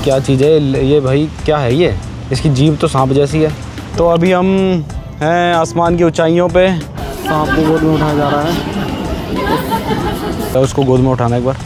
क्या चीज़ है ये भाई? क्या है ये? इसकी जीभ तो सांप जैसी है। तो अभी हम हैं आसमान की ऊंचाइयों पे। सांप को गोद में उठाया जा रहा है। तो उसको गोद में उठाना एक बार।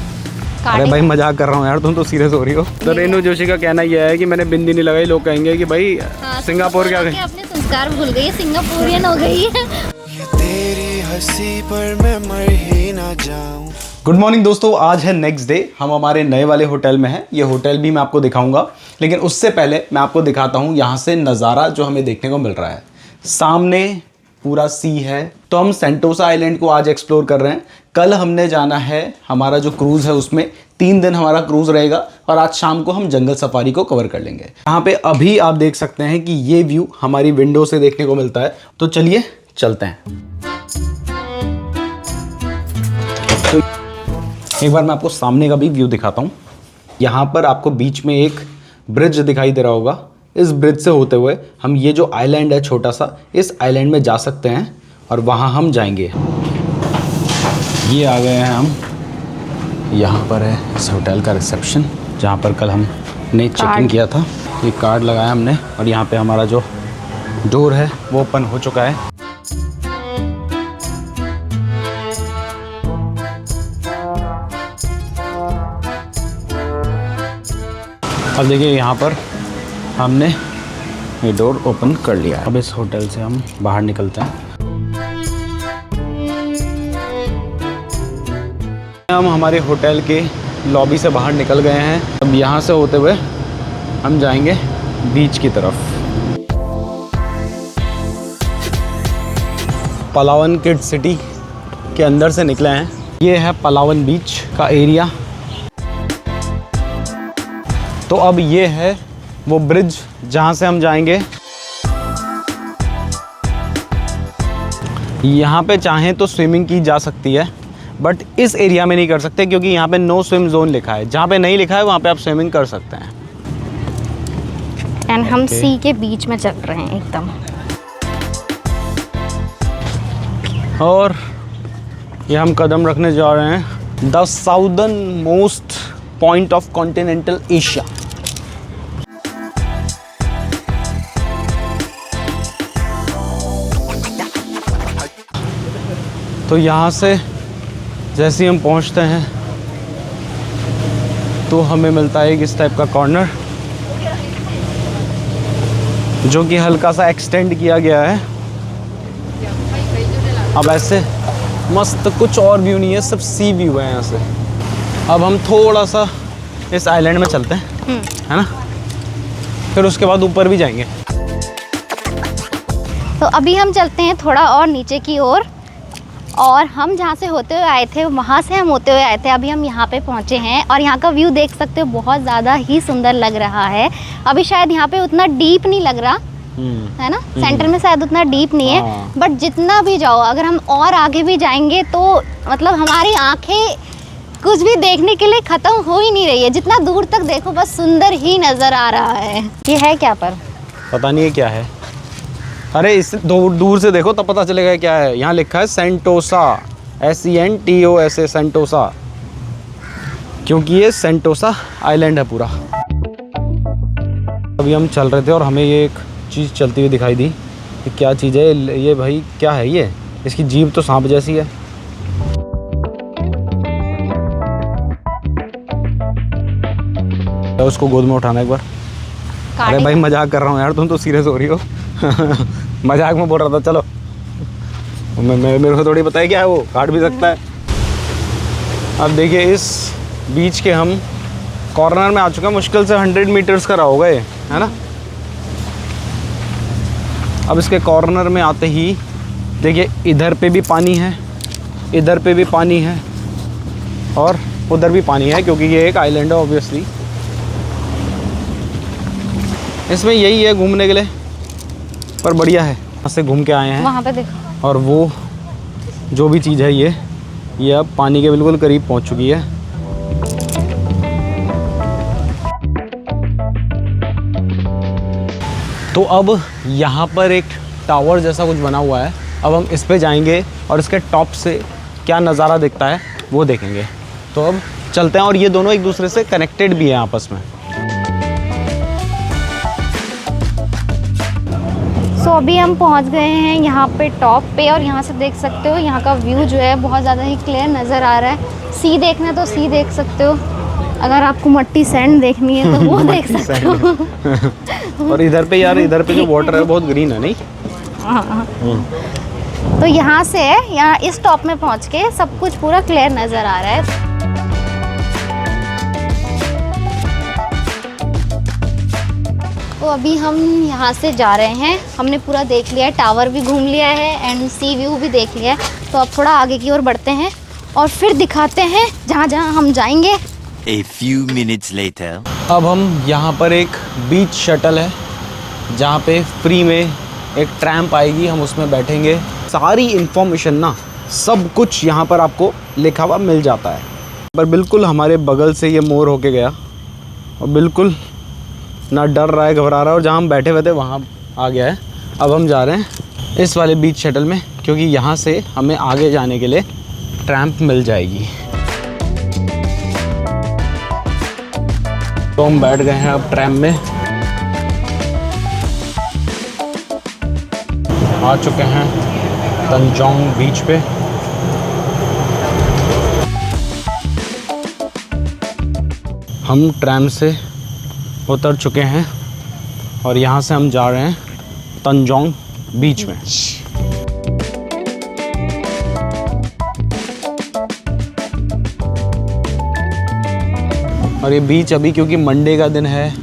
अरे भाई मजाक कर रहा हूँ यार, तुम तो सीरियस हो रही हो। तो रेनू जोशी का कहना यह है कि मैंने बिंदी नहीं लगाई, लोग कहेंगे कि भाई सिंगापुर क्या गई, अपने संस्कार भूल गई, सिंगापुरियन हो गई है। ये तेरी हंसी पर मैं मर ही ना जाऊं। गुड मॉर्निंग दोस्तों, आज है नेक्स्ट डे। हम हमारे नए वाले होटल में हैं। ये होटल भी मैं आपको दिखाऊंगा, लेकिन उससे पहले मैं आपको दिखाता हूँ यहाँ से नज़ारा जो हमें देखने को मिल रहा है। सामने पूरा सी है। तो हम सेंटोसा आइलैंड को आज एक्सप्लोर कर रहे हैं। कल हमने जाना है, हमारा जो क्रूज़ है उसमें 3 दिन हमारा क्रूज़ रहेगा और आज शाम को हम जंगल सफारी को कवर कर लेंगे। यहाँ पे अभी आप देख सकते हैं कि ये व्यू हमारी विंडो से देखने को मिलता है। तो चलिए चलते हैं। तो एक बार मैं आपको सामने का भी व्यू दिखाता हूँ। यहाँ पर आपको बीच में एक ब्रिज दिखाई दे रहा होगा। इस ब्रिज से होते हुए हम ये जो आइलैंड है छोटा सा, इस आइलैंड में जा सकते हैं और वहाँ हम जाएंगे। ये आ गए हैं हम। यहाँ पर है इस होटल का रिसेप्शन, जहाँ पर कल हमने चेक इन किया था। ये कार्ड लगाया हमने और यहाँ पे हमारा जो डोर है वो ओपन हो चुका है। अब देखिए यहाँ पर हमने ये डोर ओपन कर लिया है। अब इस होटल से हम बाहर निकलते हैं। हम हमारे होटल के लॉबी से बाहर निकल गए हैं। अब यहाँ से होते हुए हम जाएंगे बीच की तरफ। पलावन किड्स सिटी के अंदर से निकले हैं। ये है पलावन बीच का एरिया। तो अब ये है वो ब्रिज जहाँ से हम जाएंगे। यहाँ पे चाहें तो स्विमिंग की जा सकती है, बट इस एरिया में नहीं कर सकते क्योंकि यहाँ पे नो स्विम जोन लिखा है। जहाँ पे नहीं लिखा है वहाँ पे आप स्विमिंग कर सकते हैं। एंड हम सी के बीच में चल रहे हैं एकदम। और ये हम कदम रखने जा रहे हैं the southern most point of continental Asia. तो यहाँ से जैसे ही हम पहुँचते हैं तो हमें मिलता है इस टाइप का कॉर्नर, जो कि हल्का सा एक्सटेंड किया गया है। अब ऐसे मस्त कुछ और व्यू नहीं है, सब सी व्यू है यहाँ से। अब हम थोड़ा सा इस आइलैंड में चलते हैं, है ना, फिर उसके बाद ऊपर भी जाएंगे। तो अभी हम चलते हैं थोड़ा और नीचे की ओर, और हम जहाँ से होते हुए आए थे वहाँ से हम होते हुए आए थे। अभी हम यहाँ पे पहुँचे हैं और यहाँ का व्यू देख सकते हो, बहुत ज़्यादा ही सुंदर लग रहा है। अभी शायद यहाँ पे उतना डीप नहीं लग रहा है ना, सेंटर में शायद उतना डीप नहीं है, बट जितना भी जाओ, अगर हम और आगे भी जाएंगे तो मतलब हमारी आंखें कुछ भी देखने के लिए ख़त्म हो ही नहीं रही है। जितना दूर तक देखो बस सुंदर ही नज़र आ रहा है। ये है क्या? पर पता नहीं है क्या है। अरे इस दूर से देखो तब पता चलेगा क्या है। यहाँ लिखा है सेंटोसा, SENTOSA, सेंटोसा, क्योंकि ये सेंटोसा आइलैंड है पूरा। अभी हम चल रहे थे और हमें ये एक चीज़ चलती हुई दिखाई दी। कि क्या चीज़ है ये भाई? क्या है ये? इसकी जीभ तो सांप जैसी है। तो उसको गोद में उठाना एक बार। अरे भाई मजाक कर रहा हूँ यार, तुम तो सीरियस हो रही हो। मजाक में बोल रहा था। चलो मेरे को थोड़ी पता है क्या है वो, काट भी सकता है। अब देखिए इस बीच के हम कॉर्नर में आ चुके हैं। मुश्किल से 100 मीटर्स का रहा होगा ये, है ना। अब इसके कॉर्नर में आते ही देखिए इधर पे भी पानी है, इधर पे भी पानी है और उधर भी पानी है, क्योंकि ये एक आइलैंड है ऑब्वियसली। इसमें यही है घूमने के लिए, पर बढ़िया है। वहाँ से घूम के आए हैं, वहाँ पे देखो। और वो जो भी चीज़ है ये अब पानी के बिल्कुल करीब पहुँच चुकी है। तो अब यहाँ पर एक टावर जैसा कुछ बना हुआ है। अब हम इस पे जाएंगे और इसके टॉप से क्या नज़ारा दिखता है वो देखेंगे। तो अब चलते हैं, और ये दोनों एक दूसरे से कनेक्टेड भी हैं आपस में। सो अभी हम पहुंच गए हैं यहाँ पे टॉप पे, और यहाँ से देख सकते हो यहाँ का व्यू जो है बहुत ज़्यादा ही क्लियर नज़र आ रहा है। सी देखना है तो सी देख सकते हो, अगर आपको मट्टी सैंड देखनी है तो वो देख सकते हो। और इधर पे यार, इधर पे जो वाटर है बहुत ग्रीन है, नहीं? हाँ। तो यहाँ से यहाँ इस टॉप में पहुँच के सब कुछ पूरा क्लियर नज़र आ रहा है। तो अभी हम यहाँ से जा रहे हैं, हमने पूरा देख लिया है, टावर भी घूम लिया है एंड सी व्यू भी देख लिया है। तो अब थोड़ा आगे की ओर बढ़ते हैं और फिर दिखाते हैं जहाँ जहाँ हम जाएंगे। A few minutes later. अब हम यहाँ पर एक बीच शटल है जहाँ पे फ्री में एक ट्रैम्प आएगी, हम उसमें बैठेंगे। सारी इन्फॉर्मेशन ना, सब कुछ यहाँ पर आपको लिखा हुआ मिल जाता है। पर बिल्कुल हमारे बगल से ये मोर होके गया और बिल्कुल ना डर रहा है, घबरा रहा है, और जहाँ हम बैठे हुए थे वहाँ आ गया है। अब हम जा रहे हैं इस वाले बीच शटल में, क्योंकि यहाँ से हमें आगे जाने के लिए ट्रैम्प मिल जाएगी। तो हम बैठ गए हैं अब ट्रैम में, आ चुके हैं तंजोंग बीच पे। हम ट्रैम से उतर चुके हैं और यहाँ से हम जा रहे हैं तंजोंग बीच में। और ये बीच अभी क्योंकि मंडे का दिन है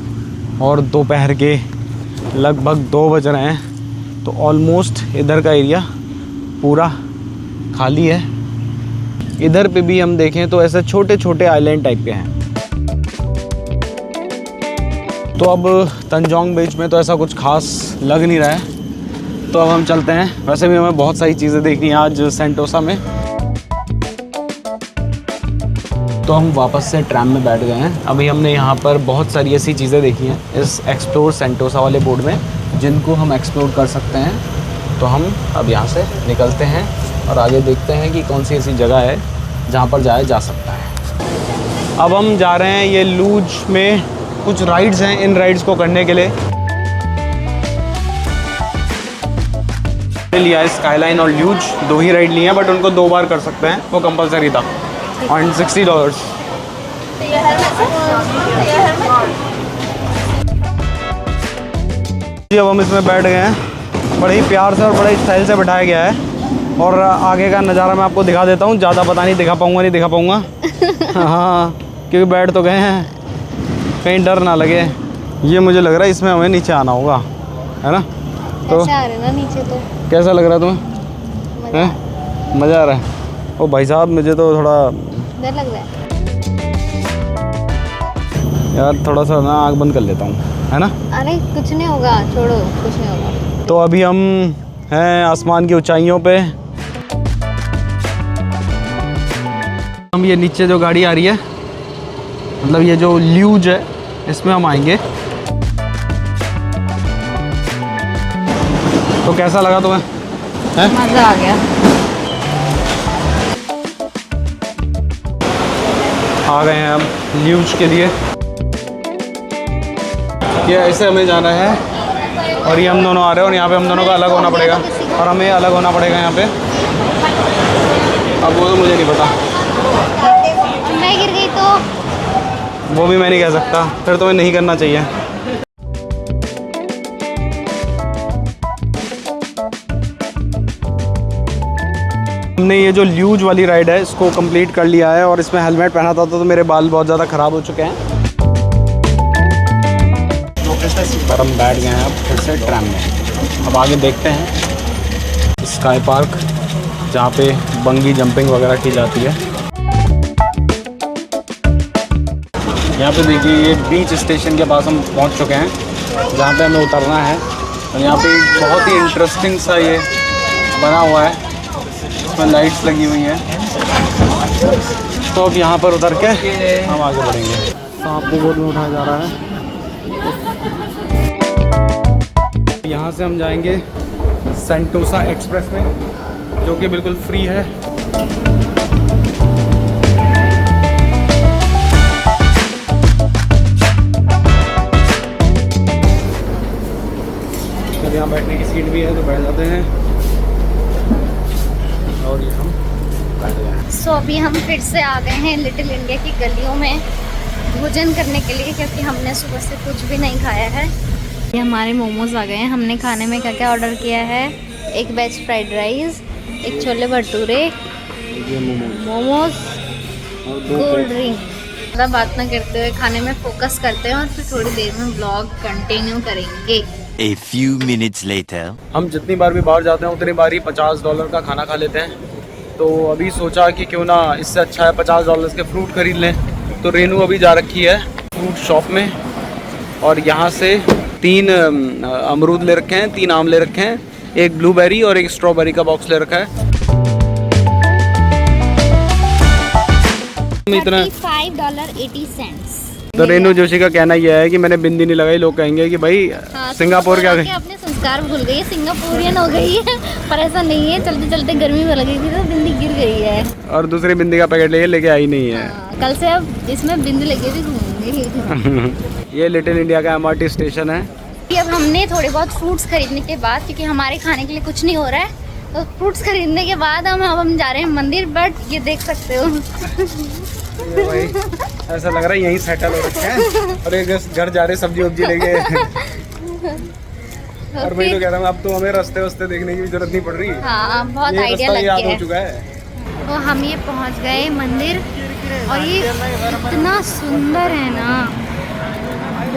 और दोपहर के लगभग 2 बज रहे हैं, तो ऑलमोस्ट इधर का एरिया पूरा खाली है। इधर पे भी हम देखें तो ऐसे छोटे छोटे आइलैंड टाइप के हैं। तो अब तंजोंग बीच में तो ऐसा कुछ खास लग नहीं रहा है, तो अब हम चलते हैं। वैसे भी हमें बहुत सारी चीज़ें देखनी है आज सेंटोसा में। तो हम वापस से ट्रैम में बैठ गए हैं। अभी हमने यहाँ पर बहुत सारी ऐसी चीज़ें देखी हैं इस एक्सप्लोर सेंटोसा वाले बोर्ड में, जिनको हम एक्सप्लोर कर सकते हैं। तो हम अब यहाँ से निकलते हैं और आगे देखते हैं कि कौन सी ऐसी जगह है जहाँ पर जाया जा सकता है। अब हम जा रहे हैं, ये लूज में कुछ राइड्स हैं, इन राइड्स को करने के लिए लिया है स्काईलाइन और ल्यूज, 2 ही राइड लिए हैं, बट उनको 2 बार कर सकते हैं, वो कंपलसरी था। और $60। जी अब हम इसमें बैठ गए हैं, बड़े ही प्यार से और बड़े स्टाइल से बैठाया गया है। और आगे का नज़ारा मैं आपको दिखा देता हूँ, ज़्यादा पता नहीं दिखा पाऊँगा हाँ, क्योंकि बैठ तो गए हैं, कहीं डर ना लगे। ये मुझे लग रहा है इसमें हमें नीचे आना होगा, है ना? तो ऐसे आ रहे ना नीचे, तो कैसा लग रहा है तुम्हें? हैं? मज़ा आ रहा है? ओ भाई साहब, मुझे तो थोड़ा डर लग रहा है यार, थोड़ा सा ना आँख बंद कर लेता हूँ, है ना? अरे कुछ नहीं होगा, छोड़ो, कुछ नहीं होगा। तो अभी हम हैं आसमान की ऊंचाइयों पे। हम ये नीचे जो गाड़ी आ रही है, मतलब ये जो ल्यूज है, इसमें हम आएंगे। तो कैसा लगा तुम्हें? हैं? मज़ा आ गया। आ गए हैं अब ल्यूज के लिए। ये ऐसे हमें जाना है और ये हम दोनों आ रहे हैं, और यहाँ पे हम दोनों का अलग होना पड़ेगा और हमें अलग होना पड़ेगा यहाँ पे। अब वो तो मुझे नहीं पता, मैं गिर गई तो वो भी मैं नहीं कह सकता, फिर तुम्हें नहीं करना चाहिए। हमने ये जो ल्यूज वाली राइड है इसको कंप्लीट कर लिया है, और इसमें हेलमेट पहना था तो मेरे बाल बहुत ज़्यादा ख़राब हो चुके हैं। पर हम बैठ गए हैं अब फिर से ट्रैम में। अब आगे देखते हैं स्काई पार्क, जहाँ पे बंगी जंपिंग वगैरह की जाती है। यहाँ पे देखिए, ये बीच स्टेशन के पास हम पहुँच चुके हैं, जहाँ पे हमें उतरना है। और यहाँ पे बहुत ही इंटरेस्टिंग सा ये बना हुआ है, इसमें लाइट्स लगी हुई हैं। तो अब यहाँ पर उतर के हम आगे बढ़ेंगे। सांप को गोद में उठाया जा रहा है। यहाँ से हम जाएंगे सेंटोसा एक्सप्रेस में, जो कि बिल्कुल फ्री है। यहाँ बैठने की सीट भी बैठ जाते हैं और ये हम बैठ गए। सो अभी हम फिर से आ गए हैं लिटिल इंडिया की गलियों में भोजन करने के लिए, क्योंकि हमने सुबह से कुछ भी नहीं खाया है। ये हमारे मोमोज आ गए हैं। हमने खाने में क्या क्या ऑर्डर किया है, एक वेज फ्राइड राइस, एक छोले भटूरे, मोमोज, कोल्ड ड्रिंक। ज़्यादा बात ना करते हुए खाने में फोकस करते हैं और फिर थोड़ी देर में ब्लॉग कंटिन्यू करेंगे। A few minutes later. हम जितनी बार भी बाहर जाते हैं उतनी बार ही $50 का खाना खा लेते हैं। तो अभी सोचा कि क्यों ना इससे अच्छा है $50 के फ्रूट खरीद लें। तो रेनू अभी जा रखी है फ्रूट शॉप में और यहाँ से 3 अमरूद ले रखे हैं, 3 आम ले रखे हैं, एक ब्लूबेरी और एक स्ट्रॉबेरी का बॉक्स ले रखा है। इतना $35.80। तो रेनू जोशी का कहना यह है कि मैंने बिंदी नहीं लगाई, लोग कहेंगे कि भाई सिंगापुर क्या गई, अपने संस्कार भूल गई है, सिंगापुरियन हो गई है। पर ऐसा नहीं है, चलते चलते गर्मी में लगी थी तो बिंदी गिर गई है और दूसरी बिंदी का पैकेट लेके आई नहीं है। कल से अब इसमें बिंदी लगी थी घूमूंगी। ये लिटिल इंडिया का MRT स्टेशन है। अब हमने थोड़े बहुत फ्रूट्स खरीदने के बाद, क्योंकि हमारे खाने के लिए कुछ नहीं हो रहा है, तो फ्रूट्स खरीदने के बाद हम जा रहे हैं मंदिर। बट ये देख सकते हो ये भाई ऐसा लग रहा है यहीं सेटल हो रखे हैं और एक घर जा रहे सब्जी वब्जी लेके। और मैं तो कह रहा हूँ अब तो हमें रास्ते वास्ते देखने की जरूरत नहीं पड़ रही। हाँ, बहुत ये आइडिया रास्ता लग याद गया हो चुका है। तो हम ये पहुंच गए मंदिर और ये इतना सुंदर है ना,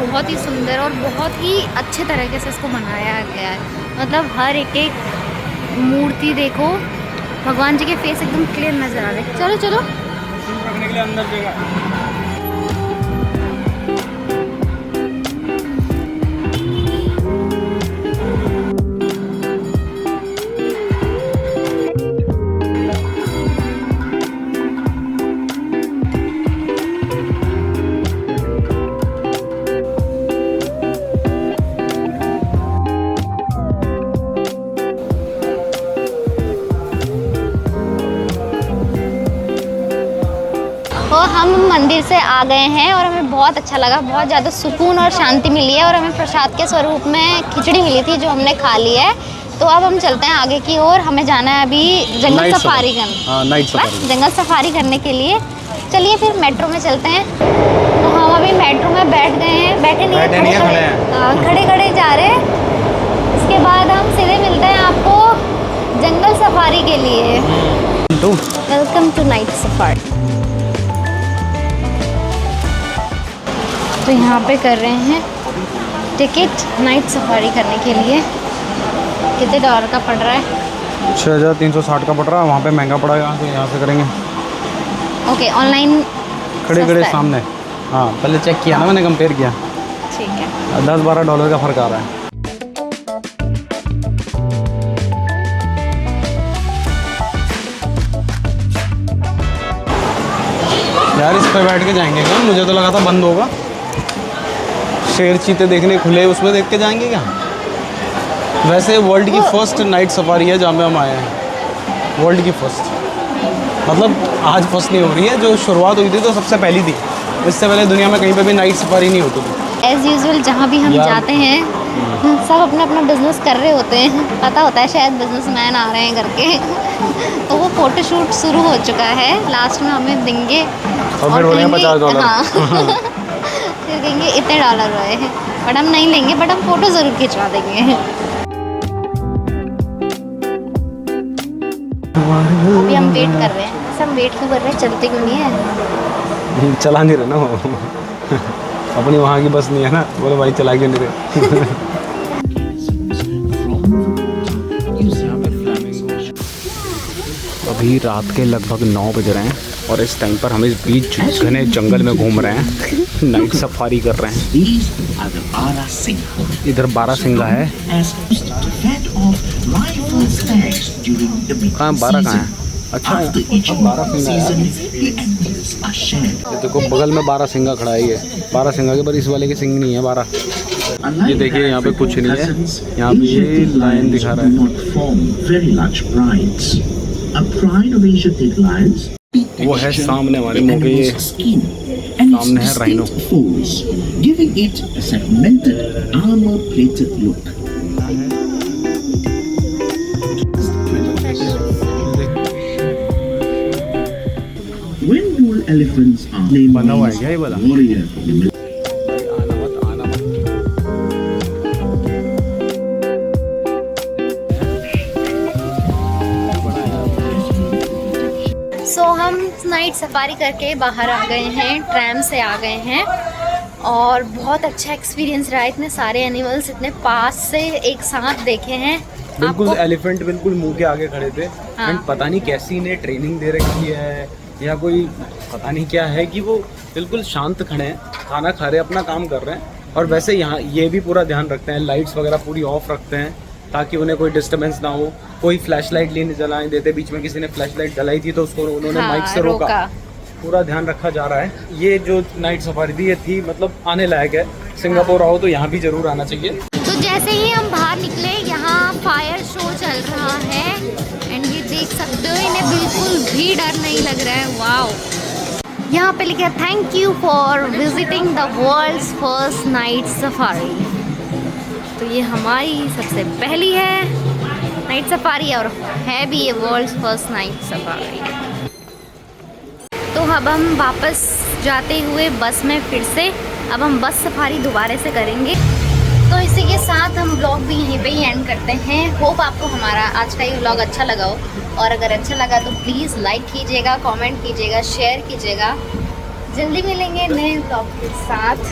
बहुत ही सुंदर और बहुत ही अच्छे तरीके से इसको बनाया गया है। मतलब हर एक मूर्ति देखो, भगवान जी के फेस एकदम क्लियर नजर आ रहे। चलो चलो रखने के लिए अंदर जगह। तो हम मंदिर से आ गए हैं और हमें बहुत अच्छा लगा, बहुत ज़्यादा सुकून और शांति मिली है। और हमें प्रसाद के स्वरूप में खिचड़ी मिली थी जो हमने खा ली है। तो अब हम चलते हैं आगे की ओर। हमें जाना है अभी जंगल सफारी करने, जंगल सफारी करने के लिए। चलिए फिर मेट्रो में चलते हैं। तो हम अभी मेट्रो में बैठ गए हैं, बैठे नहीं हैं, खड़े खड़े जा रहे हैं। इसके बाद हम सीधे मिलते हैं आपको जंगल सफारी के लिए। Welcome to night safari. तो यहाँ पे कर रहे हैं टिकट नाइट सफारी करने के लिए। कितने डॉलर का पड़ रहा है? 6360 का पड़ रहा है। वहाँ पे महंगा पड़ेगा तो यहाँ से करेंगे। ओके, ऑनलाइन खड़े खड़े सामने। हाँ, पहले चेक किया ना मैंने, कंपेयर किया। ठीक है, $10-12 का फ़र्क आ रहा है। यार इस पे बैठ के जाएंगे क्या? मुझे तो लगा था बंद होगा। शेर चीते देखने खुले, उसमें देख के जाएंगे क्या? वैसे वर्ल्ड की फर्स्ट नाइट सफारी है जहाँ पे हम आए हैं। वर्ल्ड की फर्स्ट, मतलब आज फर्स्ट नहीं हो रही है, जो शुरुआत हुई थी तो सबसे पहली थी। इससे पहले दुनिया में कहीं पे भी नाइट सफारी नहीं होती थी। एज़ यूजुअल जहाँ भी हम जाते हैं सब अपना अपना बिजनेस कर रहे होते हैं। पता होता है शायद बिजनेसमैन आ रहे हैं करके। तो वो फ़ोटो शूट शुरू हो चुका है। लास्ट में हमें देंगे और फिर बोलेंगे $50। हाँ फिर देंगे इतने डॉलर हुए हैं, बट हम नहीं लेंगे, बट हम फ़ोटो ज़रूर खिंचवा देंगे। अभी हम वेट कर रहे हैं। सब वेट क्यों कर रहे हैं? चलते क्यों नहीं है? चला नहीं रहे ना वो। अपनी वहाँ की बस नहीं है ना, बोले भाई चला क्यों नहीं रहे। अभी रात के लगभग 9 बज रहे हैं और इस टाइम पर हम इस बीच घने जंगल में घूम रहे हैं, नाइट सफारी कर रहे हैं। इधर बारहसिंगा है। कहाँ बारह कहाँ है? अच्छा, बारहसिंगा है। ये देखो बगल में बारहसिंगा खड़ा है। ये बारहसिंगा के पर इस वाले के सिंग नहीं है 12। ये देखिए यहाँ पे कुछ नहीं है। यहाँ पे ये लायन दिखा रहा है। वो है सामने हमारे मुँह के, ये सामने है rhino. When bull elephants are named बना हुआ है as क्या ये वाला? warrior for the सो हम नाइट सफारी करके बाहर आ गए हैं, ट्रैम से आ गए हैं और बहुत अच्छा एक्सपीरियंस रहा। इतने सारे एनिमल्स इतने पास से एक साथ देखे हैं। बिल्कुल आपको एलिफेंट बिल्कुल मुंह के आगे खड़े थे। हाँ। एंड पता नहीं कैसी इन्हें ट्रेनिंग दे रखी है या कोई पता नहीं क्या है कि वो बिल्कुल शांत खड़े हैं, खाना खा रहे हैं, अपना काम कर रहे हैं। और वैसे यहाँ ये भी पूरा ध्यान रखते हैं, लाइट्स वगैरह पूरी ऑफ रखते हैं ताकि उन्हें कोई डिस्टर्बेंस ना हो। कोई फ्लैश लाइट नहीं जलाने देते। बीच में किसी ने फ्लैश लाइट जलाई थी तो उसको उन्होंने हाँ, माइक से रोका। पूरा ध्यान रखा जा रहा है। ये जो नाइट सफारी थी ये थी मतलब आने लायक है। सिंगापुर आओ तो यहाँ भी जरूर आना चाहिए। तो जैसे ही हम बाहर निकले यहाँ फायर शो चल रहा है एंड ये देख सकते हो, इन्हें बिल्कुल भी डर नहीं लग रहा है। वाओ, यहाँ पे लिखा thank you for visiting the world's first night safari. तो ये हमारी सबसे पहली है नाइट सफारी और है भी ये वर्ल्ड्स फर्स्ट नाइट सफारी। तो अब हम वापस जाते हुए बस में फिर से अब हम बस सफारी दोबारा से करेंगे। तो इसी के साथ हम ब्लॉग भी यहीं पे ही एंड करते हैं। होप आपको हमारा आज का ये ब्लॉग अच्छा लगा हो, और अगर अच्छा लगा तो प्लीज़ लाइक कीजिएगा, कमेंट कीजिएगा, शेयर कीजिएगा। जल्दी मिलेंगे नए ब्लॉग के साथ।